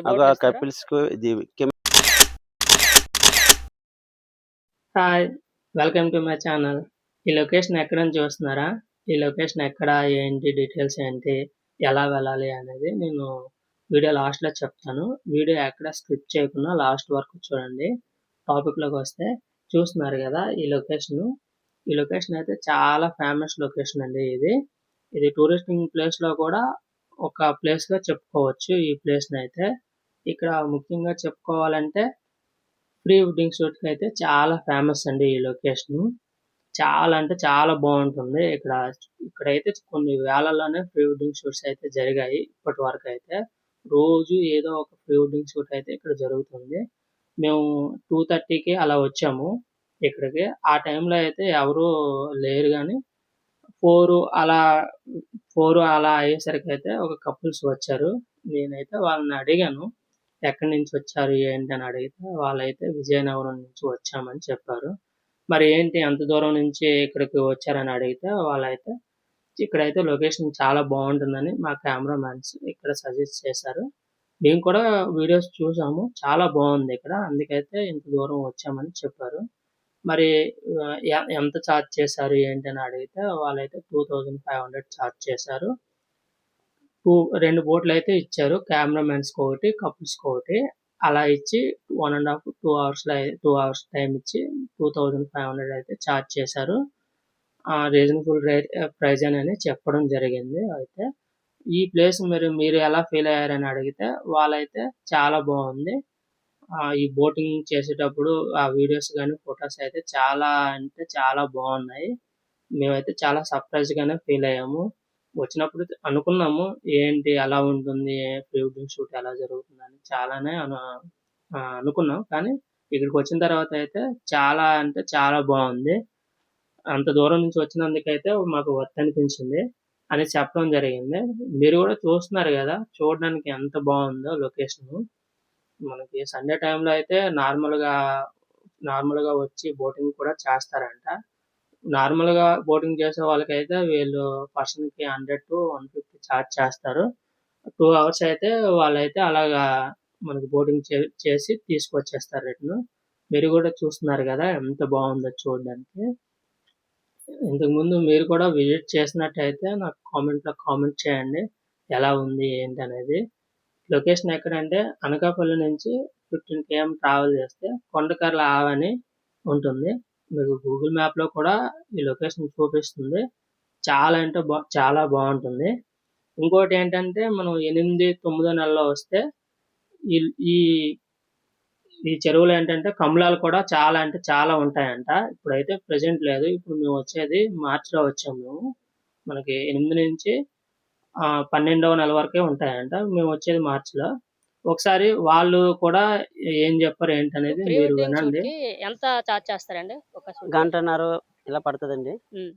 కపిల్స్‌కు ఇది hi! Welcome to my channel. ఈ location ఎక్కడని చూస్తున్నారా? ఈ లొకేషన్ ఎక్కడ, ఏంటి, డీటెయిల్స్ ఏంటి, ఎలా వెళ్ళాలి అనేది నేను వీడియో లాస్ట్‌లో చెప్తాను. వీడియో ఎక్కడ స్కిప్ చేయకుండా లాస్ట్ వరకు చూడండి. టాపిక్‌లోకి వస్తే చూస్తున్నారు కదా ఈ లొకేషను. ఈ లొకేషన్ అయితే చాలా ఫేమస్ లొకేషన్ అండి ఇది. ఇది టూరిస్టింగ్ ప్లేస్‌లో కూడా ఒక ప్లేస్‌గా చెప్పుకోవచ్చు ఈ ప్లేస్‌నైతే. ఇక్కడ ముఖ్యంగా చెప్పుకోవాలంటే ప్రీ వెడ్డింగ్ షూట్‌కి అయితే చాలా ఫేమస్ అండి ఈ లొకేషను. చాలా అంటే చాలా బావుంటుంది. ఇక్కడైతే కొన్ని వేలల్లోనే ప్రీ వెడ్డింగ్ షూట్స్ అయితే జరిగాయి ఇప్పటి వరకైతే. రోజు ఏదో ఒక ప్రీ వెడ్డింగ్ షూట్ అయితే ఇక్కడ జరుగుతుంది. మేము 2:30కి అలా వచ్చాము ఇక్కడికి. ఆ టైంలో అయితే ఎవరు లేరు గానీ 4 అలా 4 అలా అయ్యేసరికైతే ఒక కపుల్స్ వచ్చారు. నేనైతే వాళ్ళని అడిగాను. ఎక్కడి నుంచి వచ్చారు ఏంటి అని అడిగితే వాళ్ళైతే విజయనగరం నుంచి వచ్చామని చెప్పారు. మరి ఏంటి అంత దూరం నుంచి ఇక్కడికి వచ్చారని అడిగితే వాళ్ళైతే ఇక్కడైతే లొకేషన్ చాలా బావుంటుందని మా కెమెరామాన్స్ ఇక్కడ సజెస్ట్ చేశారు. మేము కూడా వీడియోస్ చూసాము. చాలా బావుంది ఇక్కడ. అందుకైతే ఇంత దూరం వచ్చామని చెప్పారు. మరి ఎంత చార్జ్ చేశారు ఏంటి అని అడిగితే వాళ్ళైతే 2500 చార్జ్ చేశారు. 2 బోట్‌లయితే ఇచ్చారు. కెమెరామాన్స్‌కొకటి, కపుల్స్‌కొకటి. అలా ఇచ్చి 2 అవర్స్ టైమ్ ఇచ్చి 2500 అయితే చార్జ్ చేశారు. రీజనబుల్ ప్రైజేనని చెప్పడం జరిగింది అయితే. ఈ ప్లేస్ మీరు ఎలా ఫీల్ అయ్యారని అడిగితే వాళ్ళైతే చాలా బావుంది. ఈ బోటింగ్ చేసేటప్పుడు ఆ వీడియోస్ గాని, ఫోటోస్ అయితే చాలా అంటే చాలా బావున్నాయి. మేమైతే చాలా సర్ప్రైజ్‌గానే ఫీల్ అయ్యాము. వచ్చినప్పుడు అనుకున్నాము ఏంటి ఎలా ఉంటుంది? ప్రీ వెడ్డింగ్ షూట్ ఎలా జరుగుతుందని చాలానే అనుకున్నాం. కానీ ఇక్కడికొచ్చిన తర్వాత అయితే చాలా అంటే చాలా బావుంది. అంత దూరం నుంచి వచ్చినందుకైతే మాకు వర్త్ అనిపించింది అని చెప్పడం జరిగింది. మీరు గూడా చూస్తున్నారు గదా! చూడడానికి ఎంత బావుందో లొకేషను. మనకి సండే టైమ్‌లో అయితే నార్మల్‌గా వచ్చి బోటింగ్ కూడా చేస్తారంట. నార్మల్‌గా బోటింగ్ చేసే వాళ్ళకైతే వీళ్ళు పర్సన్‌కి 100-150 చార్జ్ చేస్తారు. 2 అవర్స్ అయితే వాళ్ళైతే అలాగా మనకి బోటింగ్ చేసి తీసుకొచ్చేస్తారు రిటర్ను. మీరు గూడా చూస్తున్నారు గదా! ఎంత బావుందో చూడడానికి. ఇంతకుముందు మీరు కూడా విజిట్ చేసినట్టయితే నాకు కామెంట్‌లో కామెంట్ చేయండి. ఎలా ఉంది ఏంటనేది. లొకేషన్ ఎక్కడంటే అనకాపల్లి నుంచి 15 కేఎం ట్రావెల్ చేస్తే కొండకర్ల ఆవని ఉంటుంది. మీకు గూగుల్ మ్యాప్‌లో కూడా ఈ లొకేషన్ చూపిస్తుంది. చాలా అంటే చాలా బావుంటుంది. ఇంకోటేంటంటే మనం 8, 9 నెలలో వస్తే ఈ ఈ ఈ చెరువులో ఏంటంటే కమలాలు కూడా చాలా అంటే చాలా ఉంటాయంట. ఇప్పుడైతే ప్రెజెంట్ లేదు. ఇప్పుడు మేము వచ్చేది మార్చ్‌లో వచ్చాము మేము. మనకి 8 నుంచి 12వ నెల వరకే ఉంటాయంట. మేము వచ్చేది మార్చ్‌లో. ఒకసారి వాళ్ళు కూడా ఏం చెప్పారు ఏంటనేది ప్రీ మీరు వెడ్డింగ్ వినండి. షూట్‌కి ఎంత చార్జ్ చేస్తారండి? ఒక షూట్‌కి? గంటన్నర ఇలా పడతదండి. హ్మ్.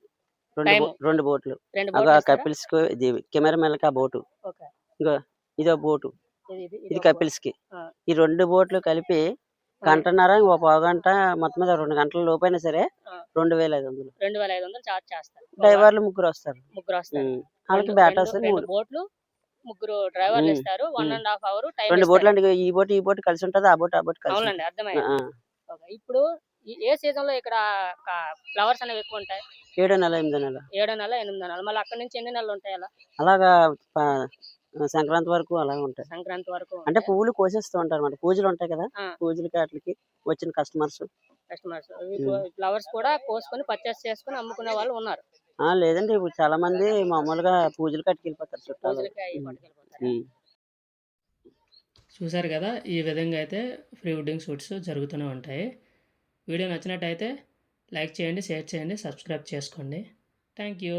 2 బోట్లు. 2 బోట్‌లు ఇస్తారా? కపిల్స్‌కు ఇది కెమెరామెన్‌కి ఆ బోటు. ఓకే. ఇగో ఇదో బోటు. ఇది ఇది ఒక బోట్. కపిల్స్‌కి. ఆ! ఈ 2 బోట్లు కలిపి గంటన్నర, ఓ పావుగంట మొత్తం మీద 2 గంటల లోపైనా సరే ఆ! 2500. 2500 చార్జ్ చేస్తారు. డ్రైవర్లు ముగ్గురొస్తారు. ముగ్గురొస్తారు. ఆళ్ళకి బ్యాటాస్ 2 బోట్‌లు, ముగ్గురు డ్రైవర్లు ఇస్తారు. 1 1/2 అవర్ టైం 2 ఇస్తారు. బోట్లు అంటే ఈ బోట్ కలిసి ఉంటది. ఆ బోట్ కలిసి అవునండి. ఉంటది. అర్థమైంది. ఆ! ఓకే. ఇప్పుడు ఏ సీజన్‌లో ఇక్కడ ఫ్లవర్స్ అనేవి ఎక్కువ ఉంటాయి? 7 నెల, 8 నెల. 7 నెల, 8 నెలలు. మళ్ళీ అక్కడి నుంచి ఎన్ని నెలలు ఉంటాయి అలా? అలాగా ప సంక్రాంతి వరకు అలా ఉంటాయి. సంక్రాంతి వరకు అంటే ఉంటాయి. పువ్వులు కోసేస్తూ ఉంటారన్నమాట. పూజలు ఉంటాయి కదా! ఆ! పూజలకి ఆటిలకి వచ్చిన కస్టమర్స్. ఫ్లవర్స్ కూడా కోసుకొని పర్చేస్ చేసుకొని అమ్ముకునే వాళ్ళు ఉన్నారు. లేదండి ఇప్పుడు చాలా మంది మామూలుగా పూజలకి అట్టుకెళ్ళిపోతారు చుట్టాలు. పూజలకి అవి పట్టుకెళ్ళిపోతారు. హ్మ్. చూసారు కదా! ఈ విధంగా అయితే ప్రీ వెడ్డింగ్ షూట్స్ జరుగుతూనే ఉంటాయి. వీడియో నచ్చినట్టయితే లైక్ చేయండి, షేర్ చేయండి, సబ్స్క్రైబ్ చేసుకోండి. Thank you.